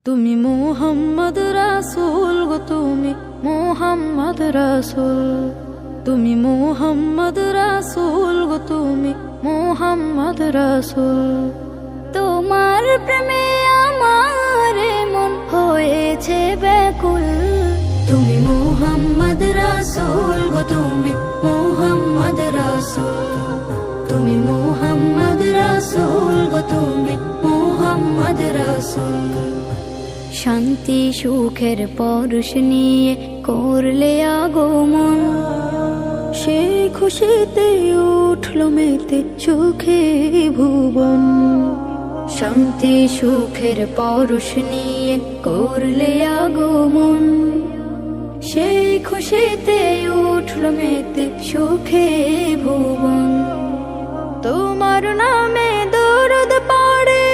তুমি মুহাম্মদ রাসূল গো, তুমি মুহাম্মদ রাসূল, তুমি মুহাম্মদ রাসূল গো, তুমি মুহাম্মদ রাসূল। তোমার প্রেমে আমার মন হয়েছে ব্যাকুল। তুমি মুহাম্মদ রাসূল গো, তুমি মুহাম্মদ রাসূল, তুমি মুহাম্মদ রাসূল গো, তুমি মুহাম্মদ রাসূল। শান্তি সুখের পরশ নিয়ে করলে আগমন, সেই খুশিতে উঠল মেতে সুখে ভুবন। শান্তি সুখের পরশ নিয়ে করলে আগমন, সেই খুশিতে উঠল মেতে সুখে ভুবন। তোমার নামে দরুদ পড়ে,